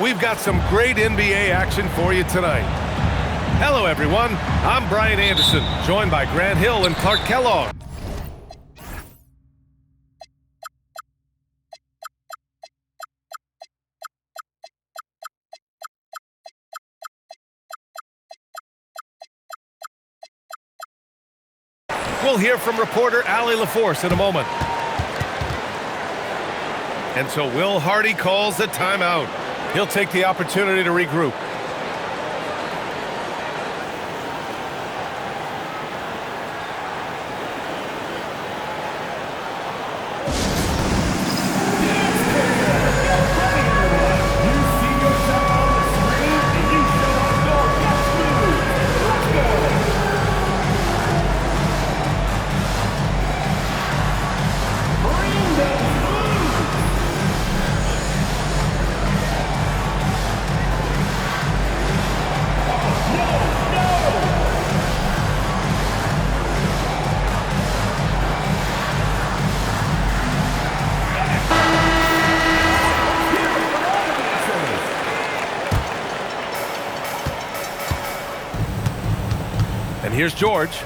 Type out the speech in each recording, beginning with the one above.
We've got some great NBA action for you tonight. Hello, everyone. I'm Brian Anderson, joined by Grant Hill and Clark Kellogg. We'll hear from reporter Allie LaForce in a moment. And so Will Hardy calls the timeout. He'll take the opportunity to regroup. And here's George.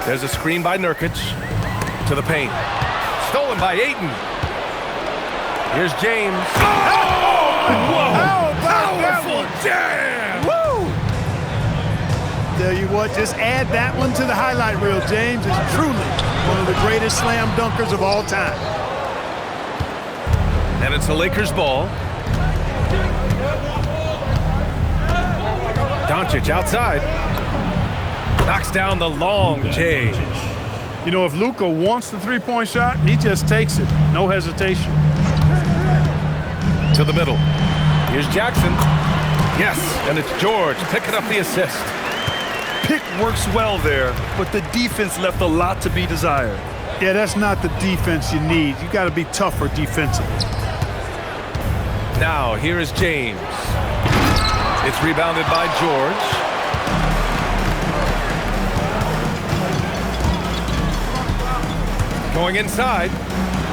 There's a screen by Nurkic to the paint. Stolen by Ayton. Here's James. Oh! Whoa! Powerful jam! Woo! Tell you what, just add that one to the highlight reel. James is truly one of the greatest slam dunkers of all time. And it's a Lakers ball. Doncic outside. Knocks down the long J. You know, if Luka wants the three-point shot, he just takes it. No hesitation. To the middle. Here's Jackson. Yes, and it's George picking up the assist. Pick works well there, but the defense left a lot to be desired. Yeah, that's not the defense you need. You got to be tougher defensively. Now, here is James. It's rebounded by George. Going inside.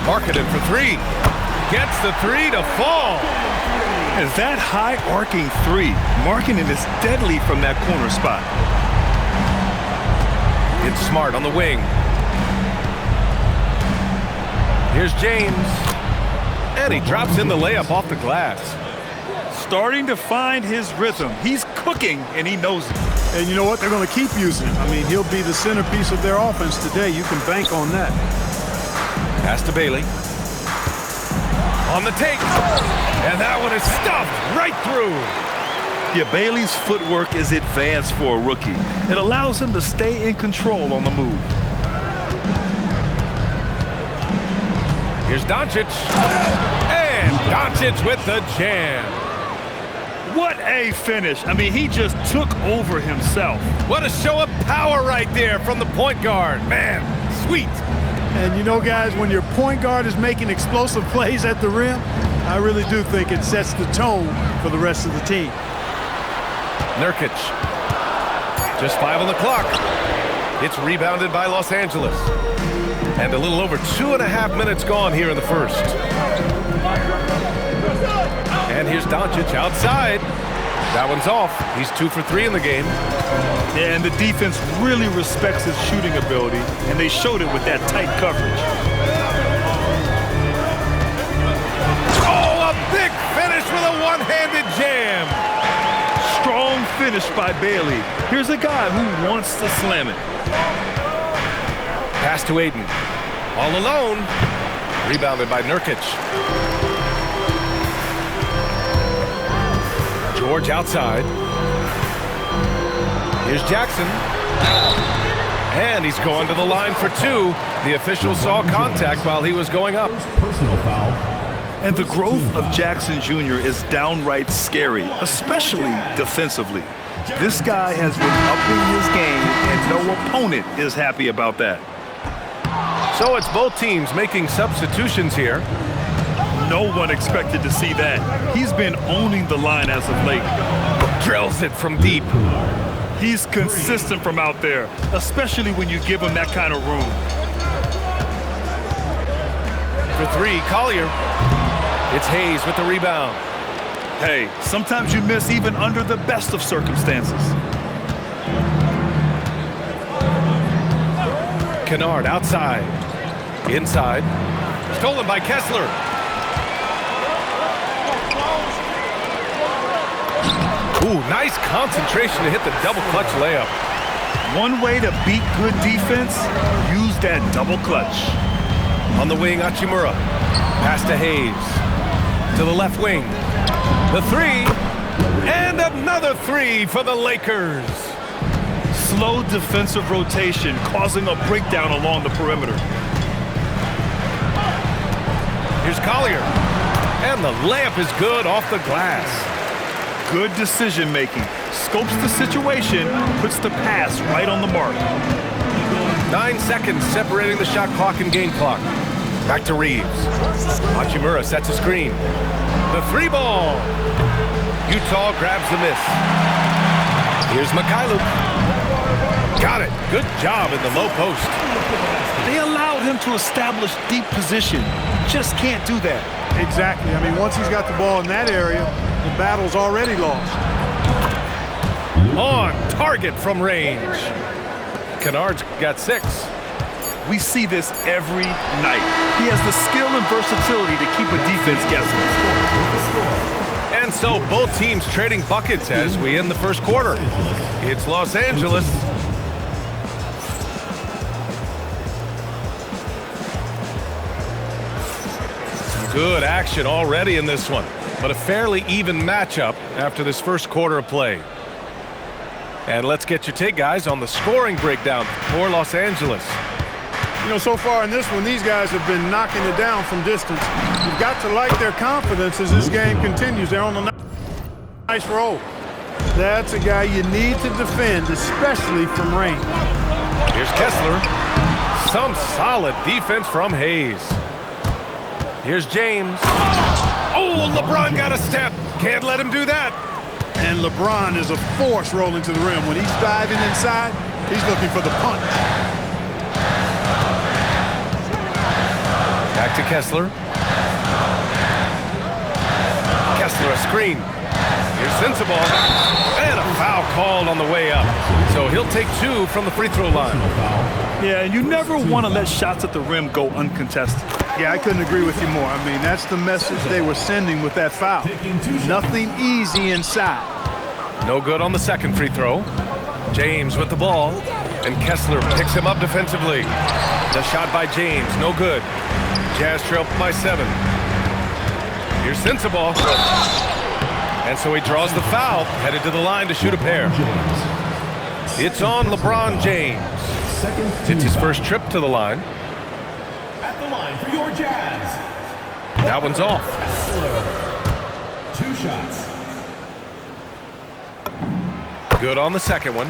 Markkanen for three. Gets the three to fall. And that high arcing three, Markkanen is deadly from that corner spot. It's Smart on the wing. Here's James. And he drops in the layup off the glass. Starting to find his rhythm. He's cooking, and he knows it. And you know what? They're going to keep using him. I mean, he'll be the centerpiece of their offense today. You can bank on that. Pass to Bailey. On the take. And that one is stuffed right through. Yeah, Bailey's footwork is advanced for a rookie. It allows him to stay in control on the move. Here's Doncic. And Doncic with the jam. What a finish. I mean, he just took over himself. What a show of power right there from the point guard. Man, sweet. And you know, guys, when your point guard is making explosive plays at the rim, I really do think it sets the tone for the rest of the team. Nurkic. Just 5 on the clock. It's rebounded by Los Angeles. And a little over 2.5 minutes gone here in the first. And here's Doncic outside. That one's off. He's 2 for 3 in the game. Yeah, and the defense really respects his shooting ability, and they showed it with that tight coverage. Oh, a big finish with a one-handed jam. Strong finish by Bailey. Here's a guy who wants to slam it. Pass to Ayton. All alone. Rebounded by Nurkic. George outside. Here's Jackson. And he's going to the line for 2. The official saw contact while he was going up. Personal foul. And the growth of Jackson Jr. is downright scary, especially defensively. This guy has been upping his game, and no opponent is happy about that. So it's both teams making substitutions here. No one expected to see that. He's been owning the line as of late. Drills it from deep. He's consistent from out there, especially when you give him that kind of room. For 3, Collier. It's Hayes with the rebound. Hey, sometimes you miss even under the best of circumstances. Kennard outside. Inside. Stolen by Kessler. Ooh, nice concentration to hit the double clutch layup. One way to beat good defense, use that double clutch. On the wing, Hachimura. Pass to Hayes. To the left wing. The three. And another three for the Lakers. Slow defensive rotation causing a breakdown along the perimeter. Here's Collier. And the layup is good off the glass. Good decision making. Scopes the situation, puts the pass right on the mark. 9 seconds separating the shot clock and game clock. Back to Reeves. Hachimura sets a screen. The three ball. Utah grabs the miss. Here's Mikhailuk. Got it. Good job in the low post. They allowed him to establish deep position. Just can't do that. Exactly. I mean, once he's got the ball in that area, the battle's already lost. On target from range. Kennard's got 6. We see this every night. He has the skill and versatility to keep a defense guessing. And so both teams trading buckets as we end the first quarter. It's Los Angeles. Good action already in this one, but a fairly even matchup after this first quarter of play. And let's get your take, guys, on the scoring breakdown for Los Angeles. You know, so far in this one, these guys have been knocking it down from distance. You've got to like their confidence as this game continues. They're on a nice roll. That's a guy you need to defend, especially from range. Here's Kessler. Some solid defense from Hayes. Here's James. Oh, LeBron got a step. Can't let him do that. And LeBron is a force rolling to the rim. When he's diving inside, he's looking for the punch. Back to Kessler. Kessler a screen. Here's Sensabaugh. And a foul called on the way up. So he'll take 2 from the free throw line. Yeah, and you never want to let shots at the rim go uncontested. Yeah, I couldn't agree with you more. I mean, that's the message they were sending with that foul. Nothing easy inside. No good on the second free throw. James with the ball. And Kessler picks him up defensively. The shot by James, no good. Jazz trail by 7. Here's Sensabaugh. And so he draws the foul, headed to the line to shoot a pair. It's on LeBron James. It's his first trip to the line. At the line for your Jazz. That one's off. 2 shots. Good on the second one.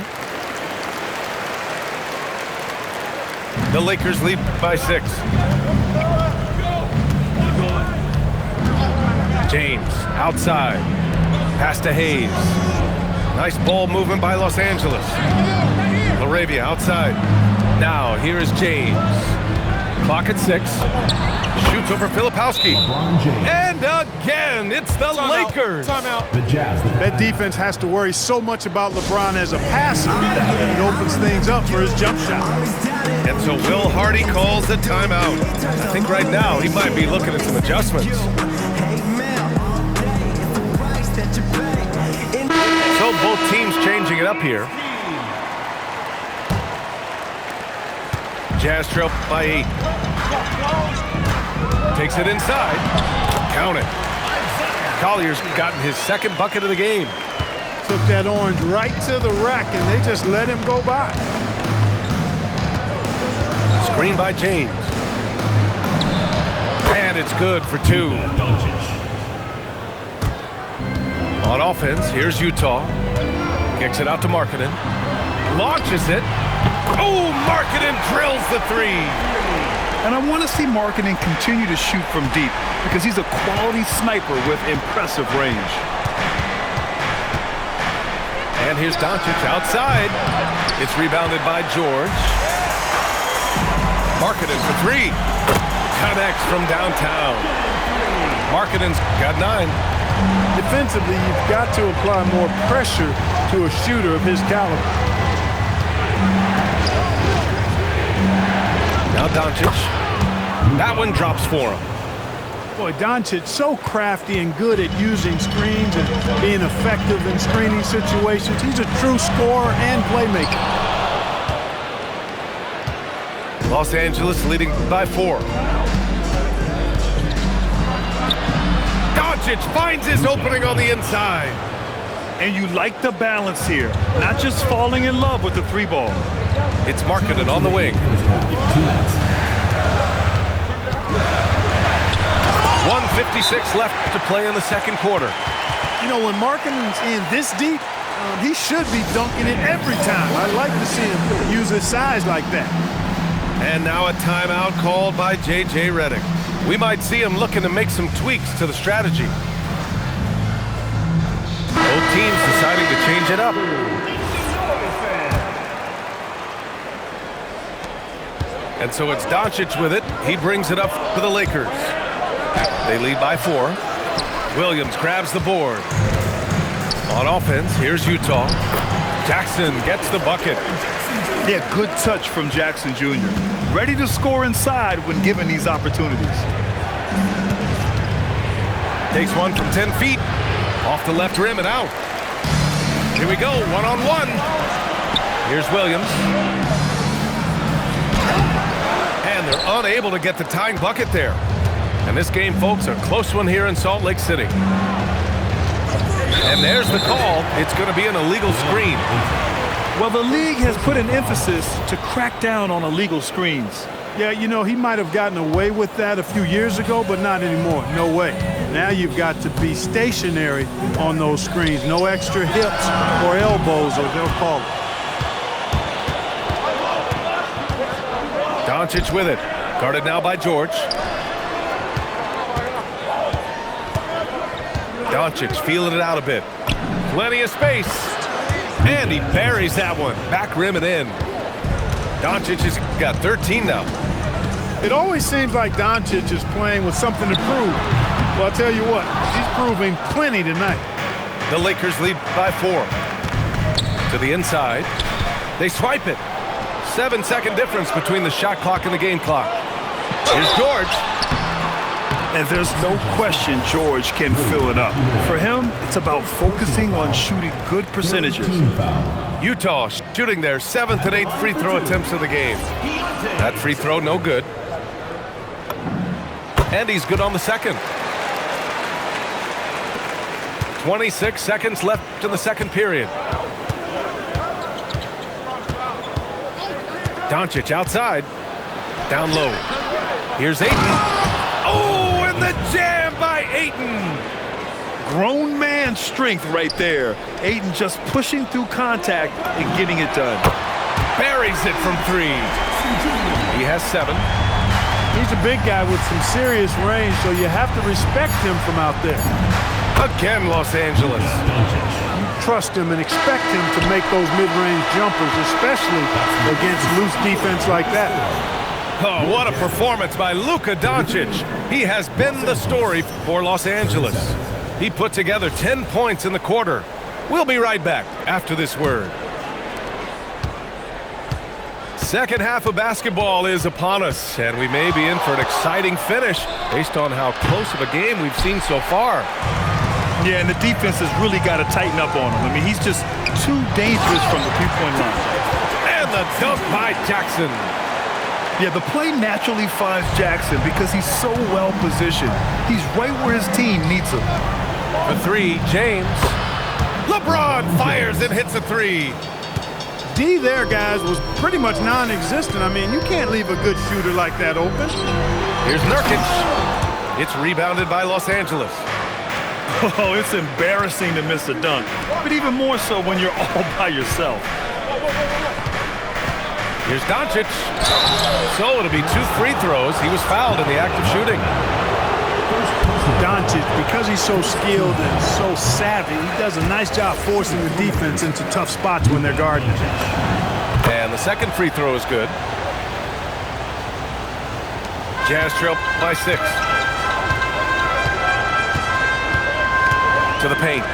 The Lakers lead by 6. James outside. Pass to Hayes. Nice ball movement by Los Angeles. Laravia outside. Now here is James. Clock at 6. Shoots over Filipowski. And again, it's the Lakers. Timeout. The Jazz. That defense has to worry so much about LeBron as a passer. It opens things up for his jump shot. And so Will Hardy calls the timeout. I think right now he might be looking at some adjustments. So both teams changing it up here. Jazz trail by 8. Takes it inside. Count it. Collier's gotten his second bucket of the game. Took that orange right to the rack, and they just let him go by. Screen by James. And it's good for 2. On offense, here's Utah. Kicks it out to Markkanen. Launches it. Oh, Markkanen drills the 3. And I want to see Markkanen continue to shoot from deep because he's a quality sniper with impressive range. And here's Doncic outside. It's rebounded by George. Markkanen for 3. Connects from downtown. Markkanen's got 9. Defensively, you've got to apply more pressure to a shooter of his caliber. Now Doncic. That one drops for him. Boy, Doncic so crafty and good at using screens and being effective in screening situations. He's a true scorer and playmaker. Los Angeles leading by 4. Doncic finds his opening on the inside. And you like the balance here, not just falling in love with the 3-ball. It's Markkanen on the wing. 1:56 left to play in the second quarter. You know, when Markkanen's in this deep, he should be dunking it every time. I like to see him use his size like that. And now a timeout called by J.J. Redick. We might see him looking to make some tweaks to the strategy. Both teams deciding to change it up. And so it's Doncic with it. He brings it up for the Lakers. They lead by 4. Williams grabs the board. On offense, here's Utah. Jackson gets the bucket. Yeah, good touch from Jackson Jr. Ready to score inside when given these opportunities. Takes one from 10 feet. Off the left rim and out. Here we go, one-on-one. Here's Williams. And they're unable to get the tying bucket there. And this game, folks, a close one here in Salt Lake City. And there's the call. It's going to be an illegal screen. Well, the league has put an emphasis to crack down on illegal screens. Yeah, you know, he might have gotten away with that a few years ago, but not anymore. No way. Now you've got to be stationary on those screens. No extra hips or elbows, or they'll call it. Doncic with it. Guarded now by George. Doncic feeling it out a bit. Plenty of space. And he buries that one. Back rim and in. Doncic has got 13 now. It always seems like Doncic is playing with something to prove. Well, I'll tell you what, he's proving plenty tonight. The Lakers lead by 4. To the inside. They swipe it. 7-second difference between the shot clock and the game clock. Here's George. And there's no question George can fill it up. For him, it's about focusing on shooting good percentages. Utah shooting their 7th and 8th free throw attempts of the game. That free throw, no good. And he's good on the second. 26 seconds left in the second period. Doncic outside. Down low. Here's Ayton. Oh, and the jam by Ayton. Grown man strength right there. Ayton just pushing through contact and getting it done. Buries it from 3. He has 7. He's a big guy with some serious range, so you have to respect him from out there. Again, Los Angeles. You trust him and expect him to make those mid-range jumpers, especially against loose defense like that. Oh, what a performance by Luka Dončić. He has been the story for Los Angeles. He put together 10 points in the quarter. We'll be right back after this word. Second half of basketball is upon us, and we may be in for an exciting finish based on how close of a game we've seen so far. Yeah, and the defense has really got to tighten up on him. I mean, he's just too dangerous from the three-point line. And the dunk by Jackson. Yeah, the play naturally finds Jackson because he's so well positioned. He's right where his team needs him. For 3, James. LeBron fires and hits a 3. D there, guys, was pretty much non-existent. I mean, you can't leave a good shooter like that open. Here's Nurkic. It's rebounded by Los Angeles. Oh, it's embarrassing to miss a dunk, but even more so when you're all by yourself. Here's Doncic. So it'll be 2 free throws. He was fouled in the act of shooting. Doncic, because he's so skilled and so savvy, he does a nice job forcing the defense into tough spots when they're guarding him. And the second free throw is good. Jazz trail by 6. To the paint.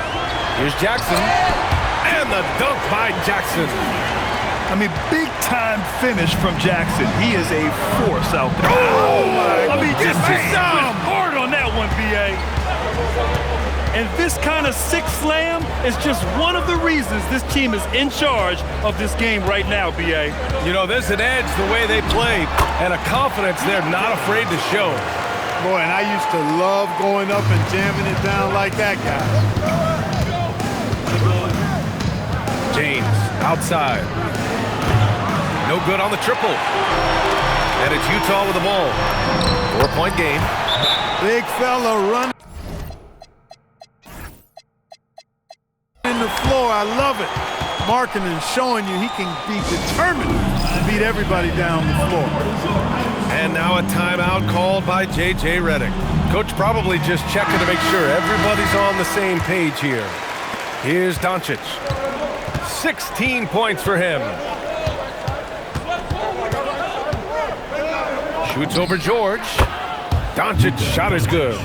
Here's Jackson. And the dunk by Jackson. I mean, big-time finish from Jackson. He is a force out there. Oh, my I mean, just goodness. hard on that one, B.A. And this kind of six slam is just one of the reasons this team is in charge of this game right now, B.A. You know, there's an edge the way they play and a confidence they're not afraid to show. Boy, and I used to love going up and jamming it down like that guy. James outside. No good on the triple. And it's Utah with the ball. 4-point game. Big fella running in the floor. I love it. Markkanen showing you he can be determined to beat everybody down the floor. And now a timeout called by J.J. Redick. Coach probably just checking to make sure everybody's on the same page here. Here's Doncic. 16 points for him. Shoots over George. Doncic shot is good.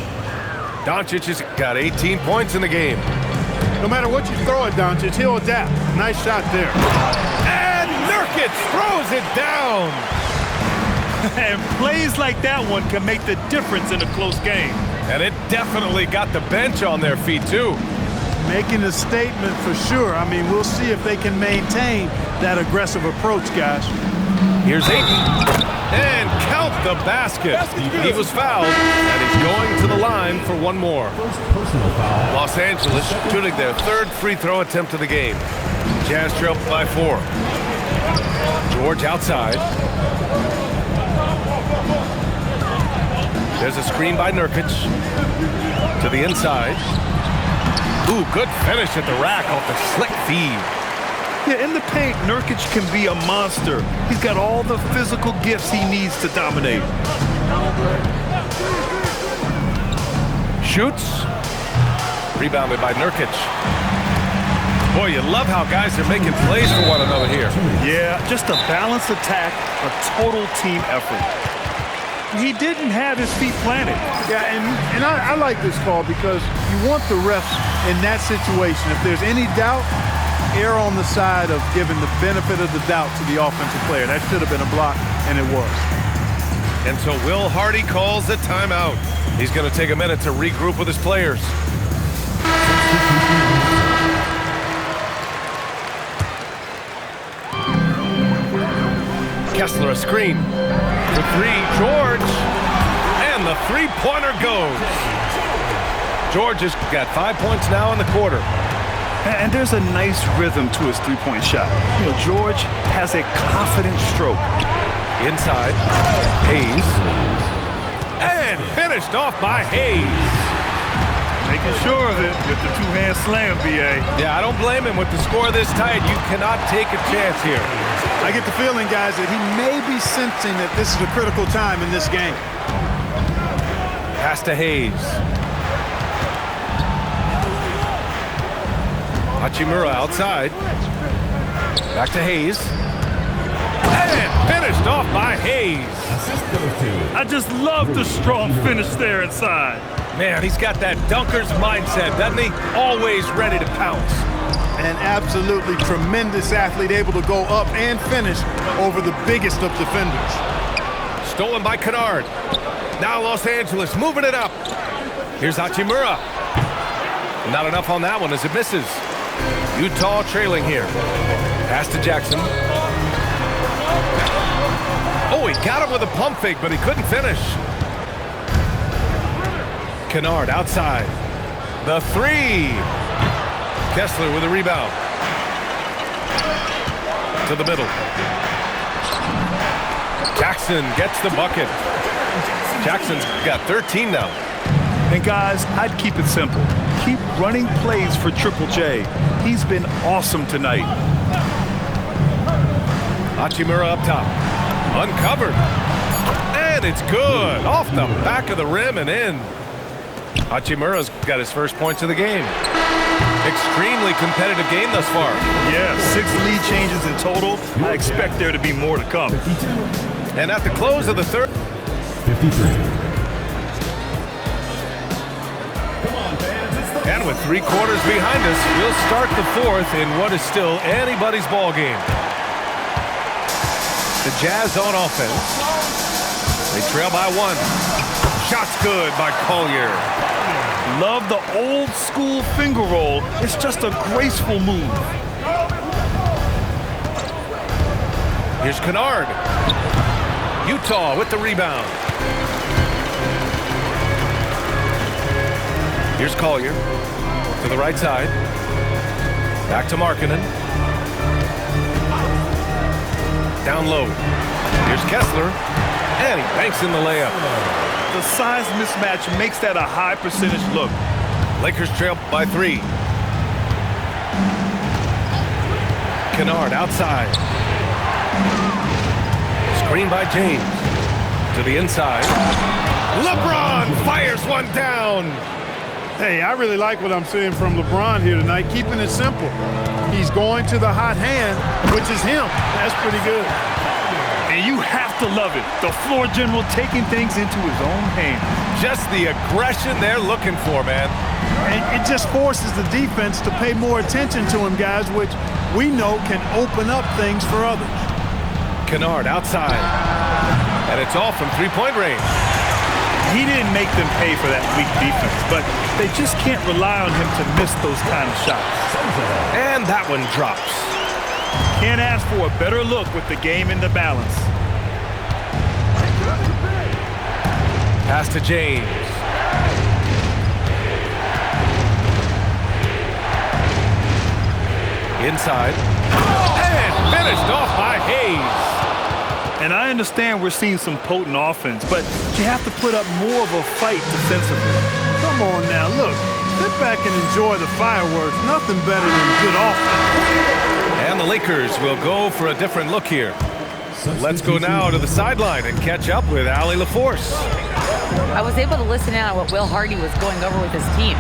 Doncic has got 18 points in the game. No matter what you throw at Doncic, he'll adapt. Nice shot there. And Nurkic throws it down. And plays like that one can make the difference in a close game. And it definitely got the bench on their feet, too. Making a statement for sure. I mean, we'll see if they can maintain that aggressive approach, guys. Here's Ayton. And count the basket. He was fouled, and he's going to the line for one more. Los Angeles shooting their third free throw attempt of the game. Jazz trail by 4. George outside. There's a screen by Nurkic. To the inside. Ooh, good finish at the rack off the slick feed. Yeah, in the paint, Nurkic can be a monster. He's got all the physical gifts he needs to dominate. Shoots. Rebounded by Nurkic. Boy, you love how guys are making plays for one another here. Yeah, just a balanced attack, a total team effort. He didn't have his feet planted. Yeah, and I like this call because you want the refs in that situation. If there's any doubt, err on the side of giving the benefit of the doubt to the offensive player. That should have been a block, and it was. And so Will Hardy calls the timeout. He's going to take a minute to regroup with his players. Kessler a screen. The 3, George. And the three-pointer goes. George has got 5 points now in the quarter. And there's a nice rhythm to his three-point shot. You know, George has a confident stroke. Inside, Hayes. And finished off by Hayes. Making sure of it with the two-hand slam, B.A. Yeah, I don't blame him. With the score this tight, you cannot take a chance here. I get the feeling, guys, that he may be sensing that this is a critical time in this game. Pass to Hayes. Hachimura outside. Back to Hayes. And finished off by Hayes. I just love the strong finish there inside. Man, he's got that dunker's mindset, doesn't he? Always ready to pounce. An absolutely tremendous athlete, able to go up and finish over the biggest of defenders. Stolen by Kennard. Now Los Angeles moving it up. Here's Hachimura. Not enough on that one as it misses. Utah trailing here. Pass to Jackson. Oh, he got him with a pump fake, but he couldn't finish. Kennard outside. The 3. Kessler with a rebound. To the middle. Jackson gets the bucket. Jackson's got 13 now. And guys, I'd keep it simple. Keep running plays for Triple J. He's been awesome tonight. Hachimura up top. Uncovered. And it's good. Off the back of the rim and in. Hachimura's got his first points of the game. Extremely competitive game thus far. Yeah, 6 lead changes in total. I expect there to be more to come. And at the close of the third. 53. Come on, fans, it's the And with 3 quarters behind us, we'll start the 4th in what is still anybody's ball game. The Jazz on offense. They trail by 1. Shot's good by Collier. Love the old school finger roll. It's just a graceful move. Here's Kennard. Utah with the rebound. Here's Collier to the right side. Back to Markkanen. Down low. Here's Kessler. And he banks in the layup. The size mismatch makes that a high percentage look. Lakers trail by 3. Kennard outside. Screen by James. To the inside. LeBron fires one down. Hey, I really like what I'm seeing from LeBron here tonight, keeping it simple. He's going to the hot hand, which is him. That's pretty good. And you have to love it. The floor general taking things into his own hands. Just the aggression they're looking for, man. And it just forces the defense to pay more attention to him, guys, which we know can open up things for others. Kennard outside. And it's off from 3-point range. He didn't make them pay for that weak defense, but they just can't rely on him to miss those kind of shots. And that one drops. Can't ask for a better look with the game in the balance. Pass to James. Inside. And finished off by Hayes. And I understand we're seeing some potent offense, but you have to put up more of a fight defensively. Come on now, look. Sit back and enjoy the fireworks. Nothing better than good offense. And the Lakers will go for a different look here. Let's go now to the sideline and catch up with Allie LaForce. I was able to listen in on what Will Hardy was going over with his team.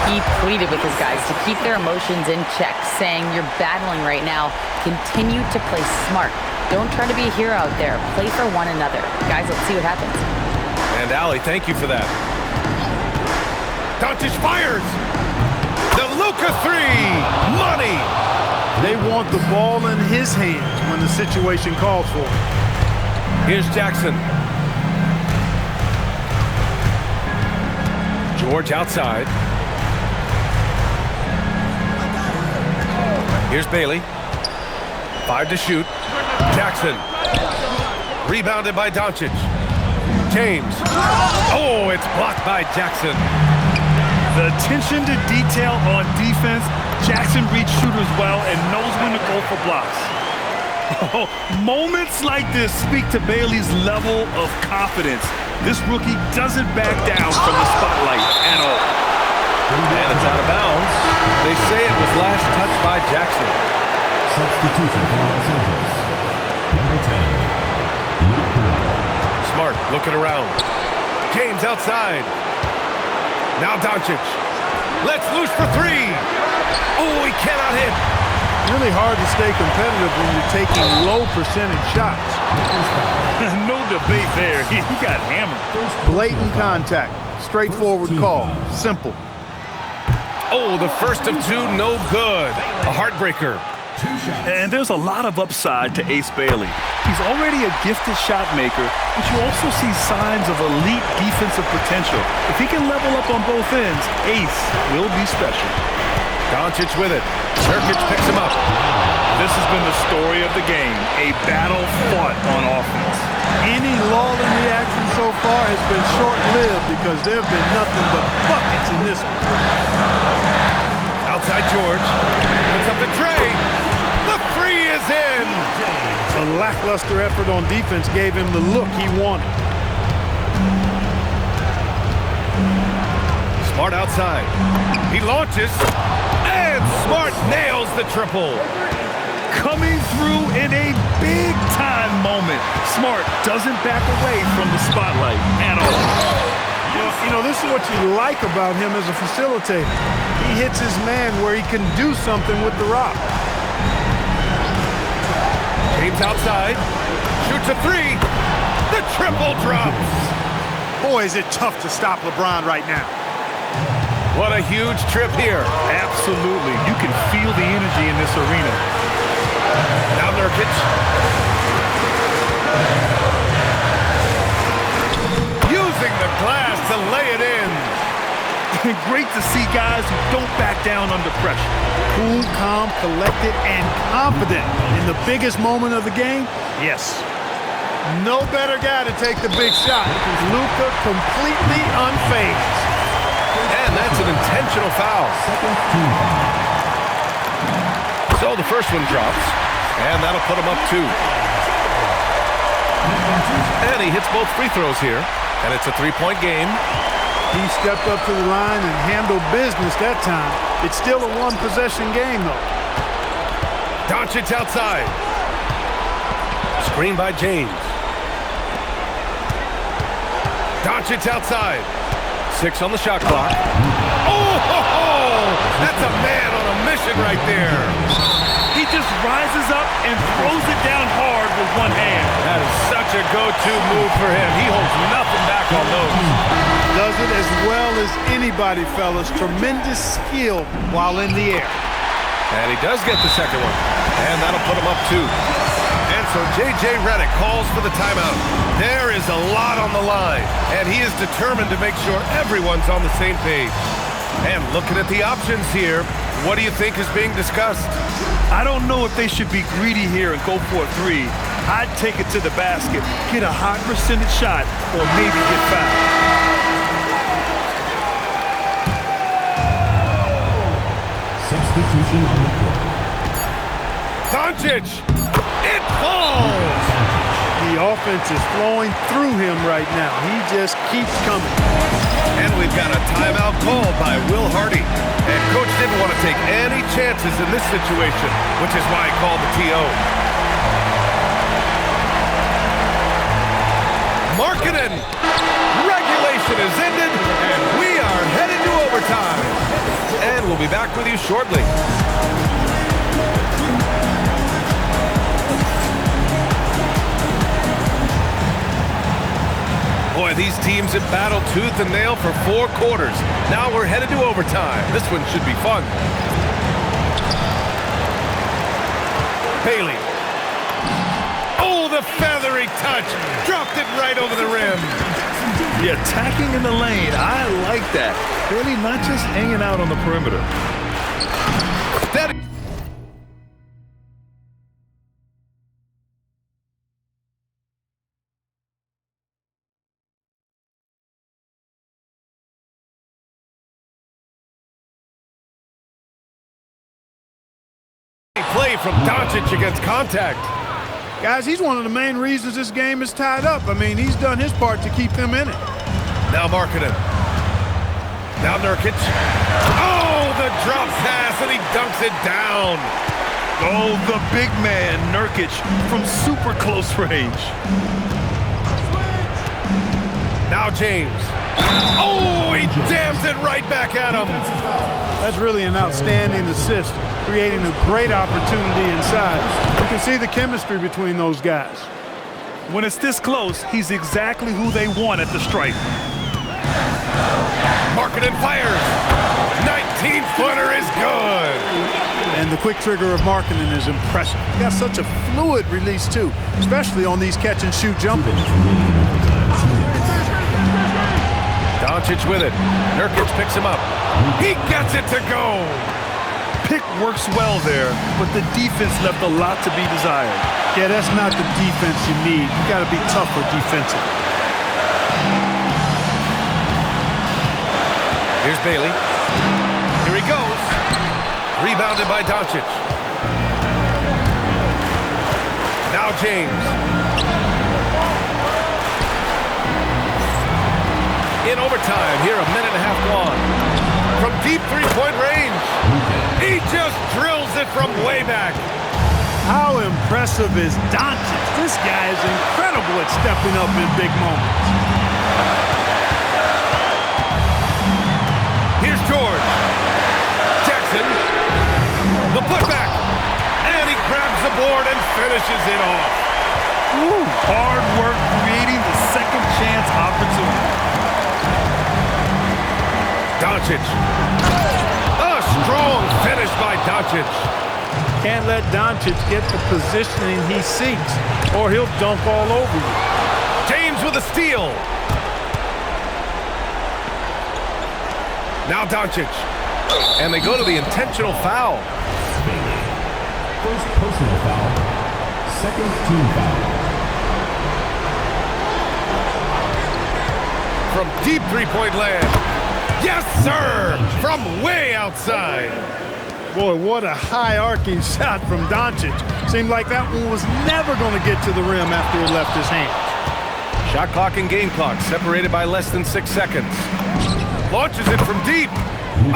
He pleaded with his guys to keep their emotions in check, saying, "You're battling right now. Continue to play smart. Don't try to be a hero out there. Play for one another." Guys, let's see what happens. And Allie, thank you for that. Doncic fires. The Luka 3. Money. They want the ball in his hands when the situation calls for it. Here's Jackson. George outside. Here's Bailey. 5 to shoot. Jackson. Rebounded by Doncic. James. Oh, it's blocked by Jackson. The attention to detail on defense. Jackson reads shooters well and knows when to go for blocks. Moments like this speak to Bailey's level of confidence. This rookie doesn't back down from the spotlight at all. And it's out of bounds. They say it was last touched by Jackson. Substitution for Los Angeles. Number 10, Luka. Smart looking around. James outside. Now Doncic. Let's loose for 3. Oh, he cannot hit. Really hard to stay competitive when you're taking low percentage shots. No debate there. He got hammered. Blatant contact. Straightforward call. Simple. Oh, the first of 2, no good. A heartbreaker. And there's a lot of upside to Ace Bailey. He's already a gifted shot maker, but you also see signs of elite defensive potential. If he can level up on both ends, Ace will be special. Doncic with it. Nurkic picks him up. This has been the story of the game, a battle fought on offense. Any lull in the action so far has been short-lived because there have been nothing but buckets in this one. Outside George. Puts up the tray. The 3 is in. A lackluster effort on defense gave him the look he wanted. Smart outside. He launches. And Smart nails the triple. Coming through in a big-time moment. Smart doesn't back away from the spotlight at all. You know, this is what you like about him as a facilitator. He hits his man where he can do something with the rock. James outside. Shoots a 3. The triple drops. Boy, is it tough to stop LeBron right now. What a huge trip here. Absolutely. You can feel the energy in this arena. Now Nurkic. Using the glass to lay it in. Great to see guys who don't back down under pressure. Cool, calm, collected, and confident in the biggest moment of the game. Yes. No better guy to take the big shot. Luka completely unfazed. And that's an intentional foul. So the first one drops, and that'll put him up 2. And he hits both free throws here, and it's a 3-point game. He stepped up to the line and handled business that time. It's still a one-possession game, though. Doncic outside. Screen by James. Doncic outside. 6 on the shot clock. Oh, that's a man on a mission right there. He just rises up and throws it down hard with one hand. That is such a go-to move for him. He holds nothing back on those. Does it as well as anybody, fellas. Tremendous skill while in the air. And he does get the second one. And that'll put him up 2. And so J.J. Redick calls for the timeout. There is a lot on the line, and he is determined to make sure everyone's on the same page. And looking at the options here, what do you think is being discussed? I don't know if they should be greedy here and go for a 3. I'd take it to the basket, get a high percentage shot, or maybe get fouled. Substitution on the court. Doncic! It falls! The offense is flowing through him right now. He just keeps coming. And we've got a timeout called by Will Hardy. And Coach didn't want to take any chances in this situation, which is why he called the TO. Markkanen! Regulation is ended, and we are headed to overtime. And we'll be back with you shortly. Boy, these teams have battled tooth and nail for 4 quarters. Now we're headed to overtime. This one should be fun. Bailey. Oh, the feathery touch. Dropped it right over the rim. Yeah, attacking in the lane. I like that. Bailey not just hanging out on the perimeter. Steady. Play from Doncic against contact. Guys, he's one of the main reasons this game is tied up. I mean, he's done his part to keep them in it. Now Markkanen. Now Nurkic. Oh, the drop pass, and he dunks it down. Oh, the big man, Nurkic, from super close range. Now James. Oh, he jams it right back at him. That's really an outstanding assist, creating a great opportunity inside. You can see the chemistry between those guys. When it's this close, he's exactly who they want at the stripe. Markkanen fires. 19-footer is good. And the quick trigger of Markkanen is impressive. He got such a fluid release, too, especially on these catch-and-shoot jumping. Doncic with it. Nurkic picks him up. He gets it to go. Pick works well there, but the defense left a lot to be desired. Yeah, that's not the defense you need. You got to be tougher defensively. Here's Bailey. Here he goes. Rebounded by Doncic. Now James. In overtime, here a minute and a half gone. From deep three-point range. He just drills it from way back. How impressive is Doncic? This guy is incredible at stepping up in big moments. Here's George. Jackson. The putback. And he grabs the board and finishes it off. Ooh, hard work creating the second chance opportunity. Doncic Doncic. Can't let Doncic get the positioning he seeks, or he'll dunk all over you. James with a steal. Now Doncic. And they go to the intentional foul. Bailey. First personal foul. Second team foul. From deep three-point land. Yes, sir! From way outside. Boy, what a high-arcing shot from Doncic. Seemed like that one was never going to get to the rim after it left his hand. Shot clock and game clock separated by less than 6 seconds. Launches it from deep.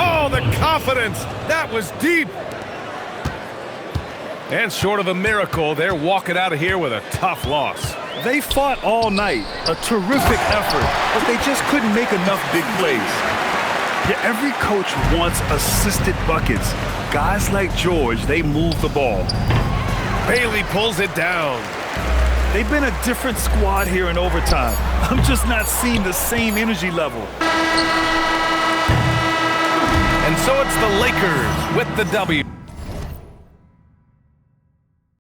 Oh, the confidence. That was deep. And short of a miracle, they're walking out of here with a tough loss. They fought all night, a terrific effort, but they just couldn't make enough big plays. Yeah, every coach wants assisted buckets. Guys like George, they move the ball. Bailey pulls it down. They've been a different squad here in overtime. I'm just not seeing the same energy level. And so it's the Lakers with the W.